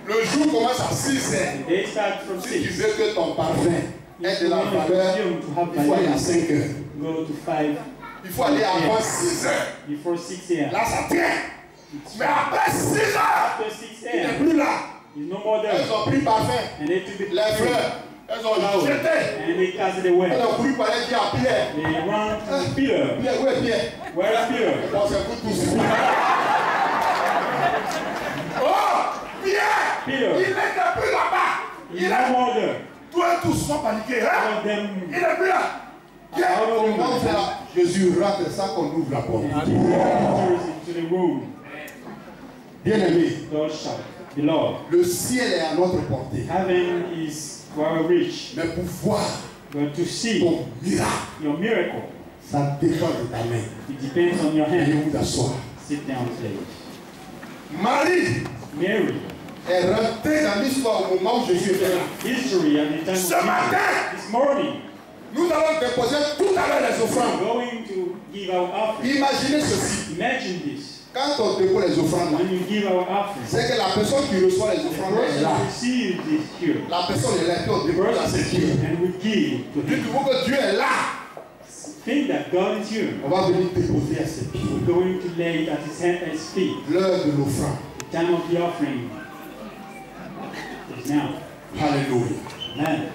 Le jour commence à 6 heures. Si tu veux que ton parfum ait de la valeur, il faut aller à 5 heures. Go to 5. Il faut aller avant 6 heures. Before 6 a.m. Là, ça tient. Mais après 6 heures, After 6 il n'est a.m. plus là. He's no more there. Elles ont pris parfum. And they took the Les fleurs, elles ont jeté. and they cast it away. Elles ont couru pour aller dire à Pierre. They run to Peter. Pierre, où est Pierre? Where is Peter? Bon, c'est vous tous. Oh, Pierre! Peter. Il n'était plus là-bas. He's no more there. Tous et tous sont paniqués. Hein? All of them. Il n'est plus là. Pierre, comment on fait là? Jésus rate ça qu'on ouvre la porte. And Jesus enters into the room. Bien-aimé, God shout, Beloved, le ciel est à notre portée. heaven is to our reach. Mais pour voir But to see ton miracle, your miracle, ça dépend de ta main. it depends on your Allez hand. vous asseoir. Sit down, please. Marie Mary, est rentrée dans l'histoire au moment où Jésus était là. history at the time of Ce matin, Jesus. This morning, nous allons déposer tout à l'heure les we're offrandes. going to give our offering. Imaginez ceci. Imagine this. Quand on dépose les offrandes, When you give our offering, c'est que la personne qui reçoit les the offrandes est person là. who receives this here. La personne est là, puis on The dépose la person is sécurité. here and we give to him. Dites-vous que Dieu est là. Think that God is here. On va venir déposer à ses pieds. We're going to lay it at his feet. L'heure de l'offrande. The time of the offering is now. Alléluia. Amen.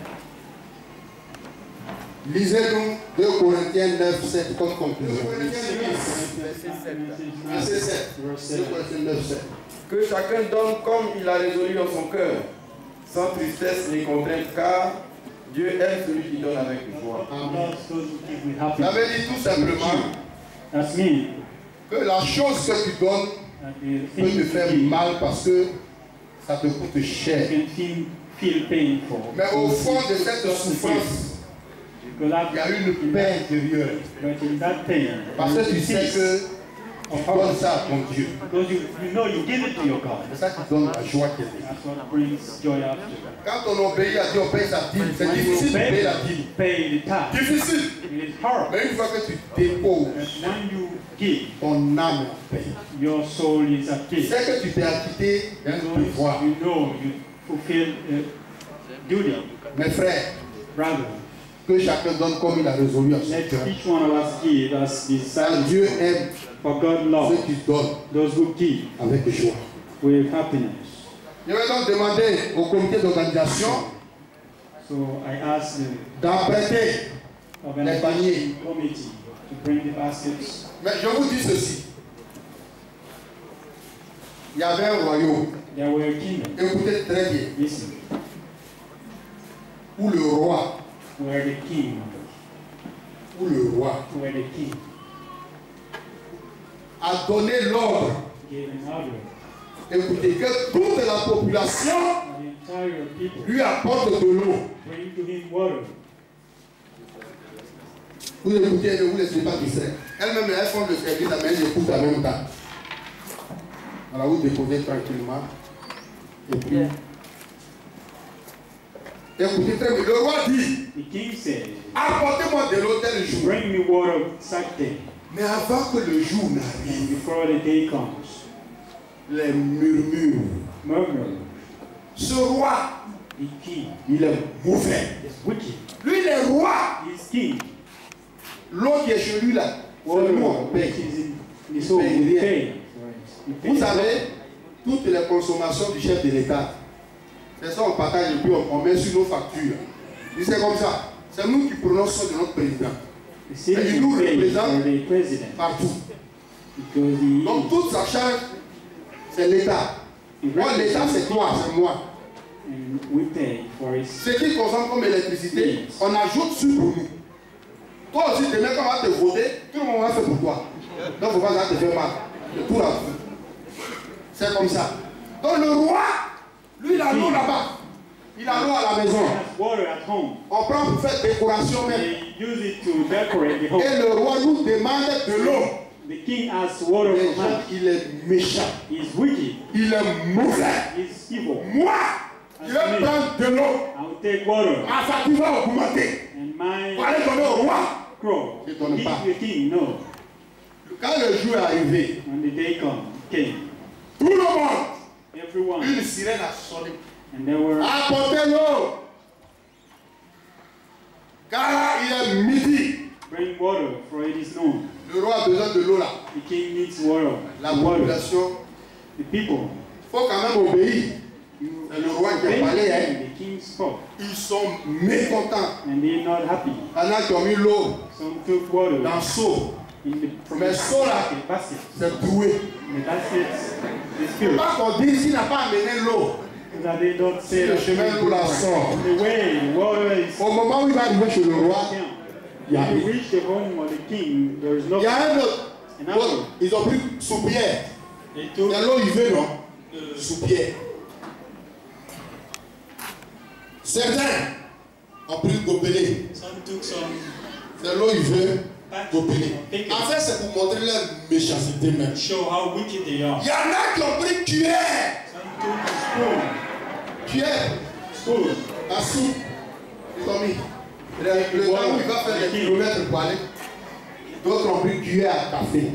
Lisez-nous 2 Corinthiens 9, 7 comme conclusion. Verset 7. 2 Corinthiens 9, 7. Que chacun donne comme il a résolu dans son cœur, sans tristesse ni contrainte, car Dieu aime celui qui donne avec joie. God those who give with Ça happiness. veut dire tout simplement That's me. que la chose que tu donnes That the peut te thing faire you give, mal parce que ça te coûte cher. you can feel painful. Mais au fond de cette souffrance, Because il y a une paix intérieure. but in that pain, Parce que tu sais que tu donnes ça à ton Dieu. because you know you give it to your God. C'est ça qui donne la joie qui est là. That's what brings joy after. Quand on obéit à Dieu, on paye sa dîme. C'est When you difficile de payer la pay, dîme. pay the tithe. Difficile. It is horrible. Mais une fois que tu déposes, But when you give, ton âme est en paix. your soul is at peace. C'est que tu t'es acquitté d'un devoir. Because you know you fulfill duty. Mes frères, Brother, que chacun donne comme il a résolu à son let cœur. each one of us give as Car desires. Dieu aime For God loves ceux qui donnent those who give avec joie. with happiness. Je vais donc demander au comité d'organisation So I ask the d'apprêter. organization committee to bring the baskets. Mais je vous dis ceci. Il y avait un royaume. There were a kingdom, Écoutez très bien. listen, Où le roi, where the king, where the king a donné l'ordre. gave an order Écoutez, que toute la population for the entire people lui apporte de l'eau. bring to him water. Vous écoutez, ne vous laissez pas distraire. Elle-même, elle font le service, mais elle écoute en même temps. Alors vous déposez tranquillement. Et puis, écoutez très bien. Le roi dit, The king said, apportez-moi de l'eau tel jour. bring me water such day. Mais avant que le jour n'arrive, And before the day comes, les murmures. murmur, Ce roi, the king il est mauvais. is wicked. Lui, il est roi. He is king. L'eau qui est chez lui là, c'est Water nous on which paye. is in the soul, paye we rien. pay. We Vous pay. savez, toutes les consommations du chef de l'État, c'est ça on partage et puis on met sur nos factures. Et c'est comme ça. C'est nous qui prononçons de notre président. The citizens nous pay représente for the president partout. because he Donc toute sa charge, c'est l'État. Moi, l'État, c'est toi, c'est moi. and we pay for his. Ce qui consomme comme électricité, on ajoute sur pour nous. Toi aussi, demain, quand on va te voter, tout le monde va faire pour toi. Donc, il ne faut pas que ça te fait mal. Le tour à vous. C'est comme ça. Donc, le roi, lui, il a l'eau là-bas. Il a l'eau à la maison. He has water at home. On prend pour faire décoration même. They use it to decorate the home. Et le roi nous demande de l'eau. The king asks water Mais from us. il est méchant. He is wicked. Il est mauvais. He is evil. Moi, je vais prendre de l'eau. I will take water Ma facture va augmenter. and my Pour aller donner au roi. grow. Je donne Give pas. the king no. Quand le jour est arrivé, When the day came, tout le monde Everyone. Une sirène a sonné. And they were, Apportez l'eau. Car il est midi. bring water, for it is known. Le roi a besoin de l'eau là. The king needs water. La Water. population, The people. il faut quand même obéir. C'est le roi qui a parlé. Hein. The king spoke. Ils sont mécontents. And they're not happy. Il y en a qui ont mis l'eau Some took water dans le seau. from Mais the seau là, basket. c'est troué. The baskets, the Il ne faut spirit. pas qu'on dise s'il n'a pas amené l'eau. That they don't say Le that chemin d'où la sort. the way, the water is Au moment où il va arriver chez le roi, down. il y a When you reach the home of the king, there is no. Il y a un autre. Another. Ils ont pris sous pierre. They Il took y a l'eau, il veut, non? Sous pierre. Certains ont pris gobelet. some took some C'est l'eau, il veut back gobelet. take En fait, c'est pour montrer leur méchanceté même. to show how wicked they are. Il y en a qui ont pris cuillère. Some took a Cuillère. spoon, À soupe. Ils ont mis. Le temps où il va faire des kilomètres pour aller. D'autres ont pris cuillère à café.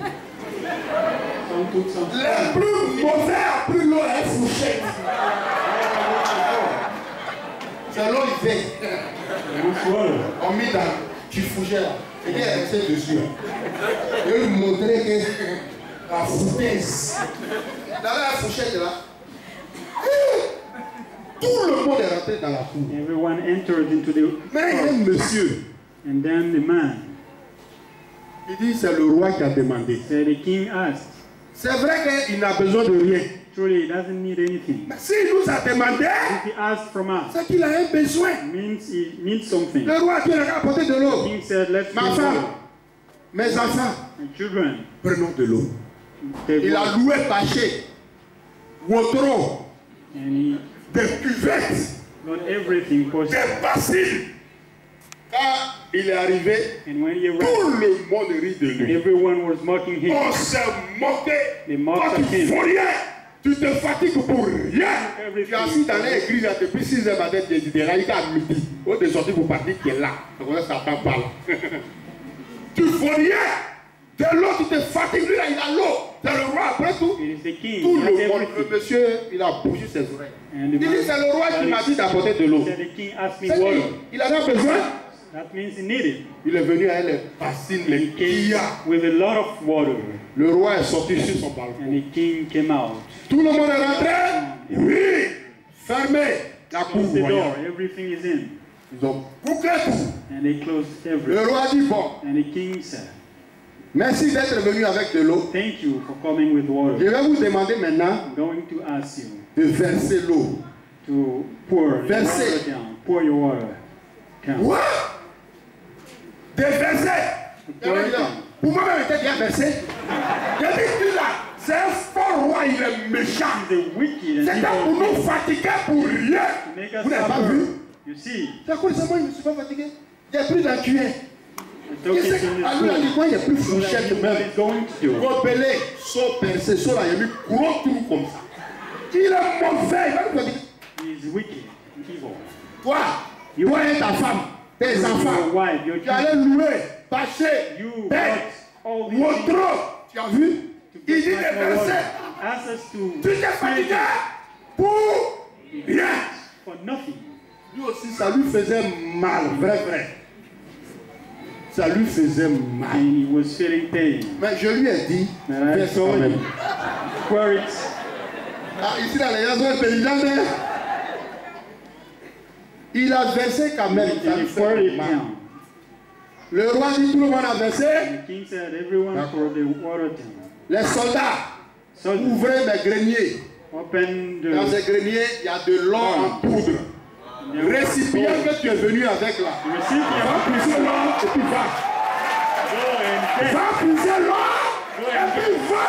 some took some Le plus mauvais a pris l'eau à fourchette. C'est l'eau, il fait. water. On mit dans du fougère là. Et il est resté dessus. Et lui montrer que la foutaise. Dans la fourchette là. Tout le monde est rentré dans la cour. Everyone entered into the Mais il y a un monsieur. and then the man Il dit c'est le roi qui a demandé. said, the king asked. C'est vrai qu'il n'a besoin de rien. Truly, he doesn't need anything. Mais s'il nous a demandé, If he asked from us, c'est qu'il a un besoin. it means he needs something. Le roi qui a apporté de The l'eau. king said, let's Ma bring femme, water. mes enfants, My children, prenons de l'eau. take Il a water. loué Paché, Wotro, And he des cuvettes, got everything possible. des bassines. Quand il est arrivé, And when he tout arrived, le monde rit de lui. everyone was mocking him. On s'est moqué. They mocked Toi, at tu him. fais rien. Tu te fatigues pour rien. Tu es assis dans l'église là, depuis 6h matin, tu es là, il est à midi. On est sorti pour partir, tu es là. Donc ça t'en parle. Tu ne fais rien. De l'eau, tu te fatigues. Lui là, il a l'eau. C'est le roi. Après tout, It is the king. tout He has le monde, everything. le monsieur, il a bougé ses oreilles. And the Il dit, c'est le roi qui m'a dit d'apporter de l'eau. said, the king asked me C'est water. il en a besoin. That means he needed. Il est venu avec les bassines, les quillas. With a lot of water. Le roi est sorti sur son balcon. And the king came out. Tout le monde est rentré. Oui. Fermé. La cour. Closed the door. voyant. Everything is in. Ils ont bouclé tout. And they closed Le everything. roi dit bon, And the king said, merci d'être venu avec de l'eau. thank you for coming with Je water. vais vous demander maintenant I'm going to ask you de verser l'eau. to pour your Verser. water down. Pour your water down. Quoi? De verser. Pour it down. Pour moi-même, j'étais bien versé. J'ai dit, lui là, c'est un fort roi, il est méchant. He's a wicked and C'est là pour evil nous king. fatiguer pour rien. To make us Vous n'avez pas vu? suffer. You see, C'est quoi récemment, je ne me suis pas fatigué. J'ai pris la cuillère. it's okay Qu'est-ce to que lui a dit, quoi, il n'y a plus so that fourchette you know what même. he's going to do. Gobelet, saut percé, saut là, il a mis gros trou comme ça. Il est mauvais, il va nous fatiguer. He is wicked and evil. Toi, toi et ta femme, tes Your enfants, wife, your tu allais children, louer, bâcher, you bête, got all these things Wotro. Tu as vu? to Il get dit much de more water. verser. Ask us to Tu t'es fatigué pour rien. for nothing. Lui aussi, ça lui faisait mal, vrai. Ça lui faisait mal. And he was feeling pain. Mais je lui ai dit, And I verse quand told même. him, pour it. Ah, ici, dans les gens sont intelligents, hein? Il a versé quand même. Ça And lui he poured fait it mal. down. Le roi dit, tout le monde a versé. And the king said, everyone pour the water down. Les soldats, So ouvrez mes greniers. open Dans the ces greniers, il y a de l'or en poudre. Récipient que tu es venu avec là. Va recipient. puiser l'or et puis va. Go and get. Va puiser l'or et puis va.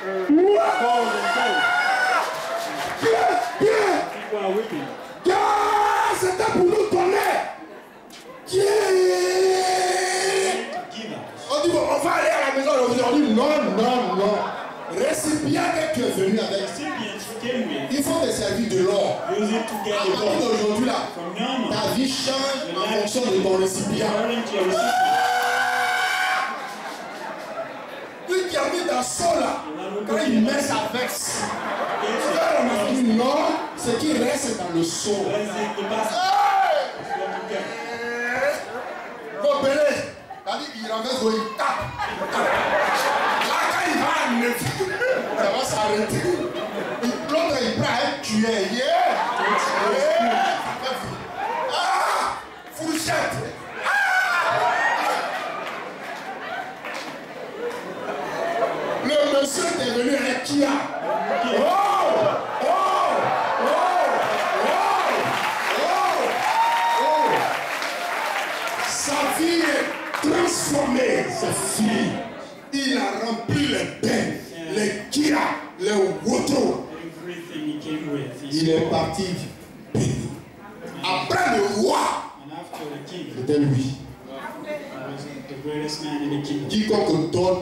Ouais. Cold and cold. Tiens. People are weeping. Tiens, c'était pour nous donner. Tiens. Give us. On dit, bon, on va aller à la maison. On dit, non. Récipient que tu es venu avec. Recipients you came with. Il faut te servir de l'or. Use it to À get the partir gold. d'aujourd'hui là, From now on, ta vie change en fonction de ton récipient. according to your recipient. Lui qui a mis dans son là, quand il met sa vexe, Gets it. on a dit non, ce qui reste dans le son. Copélé, il renverse, il tape. Là, quand il va à 9, ça va s'arrêter. L'autre, il prend un tueur. Ah, fourchette. Le monsieur est devenu un Kia. Sa fille est transformée. Sa fille, il a rempli les bains, les Kia, les Woto. Il est parti béni. Après le roi, c'était lui. Quiconque donne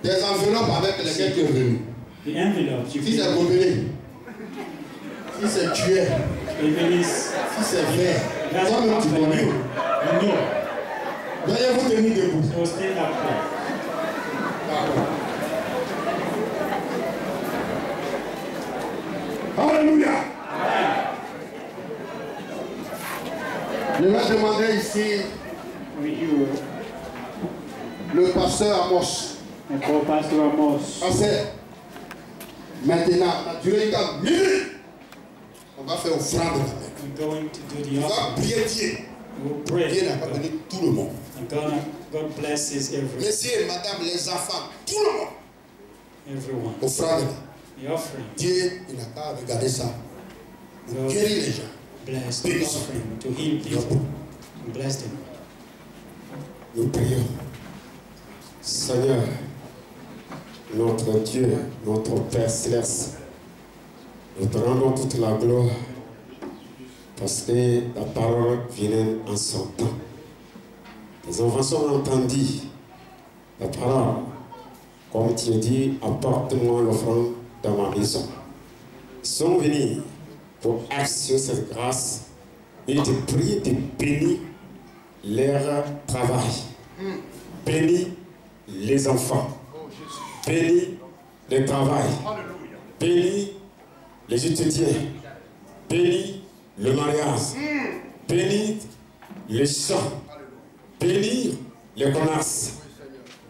des enveloppes avec lesquelles tu es venu. Si c'est gobelet, si c'est tueur, si c'est vert, toi-même tu connais. Veuillez vous tenir debout. Alléluia. Je vais demander ici le pasteur Amos. Pasteur, maintenant, durant une minute, on va faire offrande. On va prier Dieu. Dieu n'a pas donné tout le monde. Messieurs et madame, les enfants, tout le monde. Offrande. Dieu, il n'a pas regardé ça. Il guérit les gens. Bless the offering to heal people. Bless them. Nous prions. Seigneur, notre Dieu, notre Père Céleste, nous te rendons toute la gloire parce que la parole vient en son temps. Les enfants ont entendu la parole. Comme tu as dit, apporte-moi l'offrande dans ma maison. Ils sont venus pour actionner cette grâce et te prier de bénir leur travail. Bénis les enfants. Bénis le travail. Bénis les étudiants. Bénis le mariage. Bénis les chants. Bénis les commerces.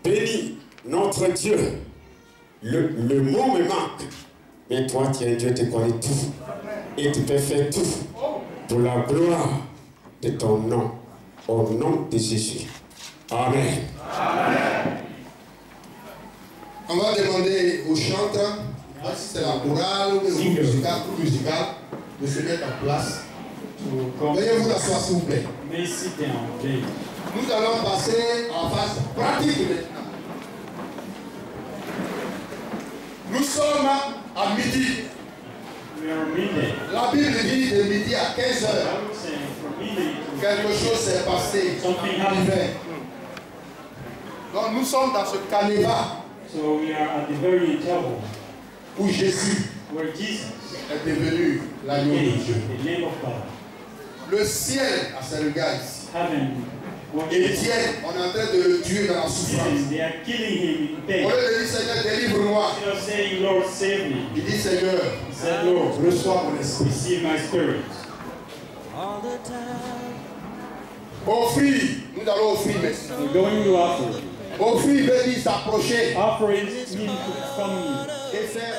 Bénis notre Dieu. Le mot me manque. Mais toi, tu es un Dieu, tu connais tout. Et tu peux faire tout pour la gloire de ton nom. Au nom de Jésus. Amen. Amen. On va demander aux chanteurs, si c'est la chorale ou le groupe musical, de se mettre en place. Veuillez vous asseoir s'il vous plaît. Nous allons passer en phase pratique maintenant. Nous sommes à midi. La Bible dit de midi à 15 heures. Quelque chose s'est passé. Donc nous sommes dans ce canevas. So we are at the very table où Jésus est devenu l'agneau de Dieu. Le ciel a ses regards ici. Et le ciel, on est en train de le tuer dans la souffrance. On lui dit, Seigneur, délivre-moi. Il dit, Seigneur, reçois mon esprit. Offrir, nous allons offrir maintenant. Offrir veut dire s'approcher. Et faire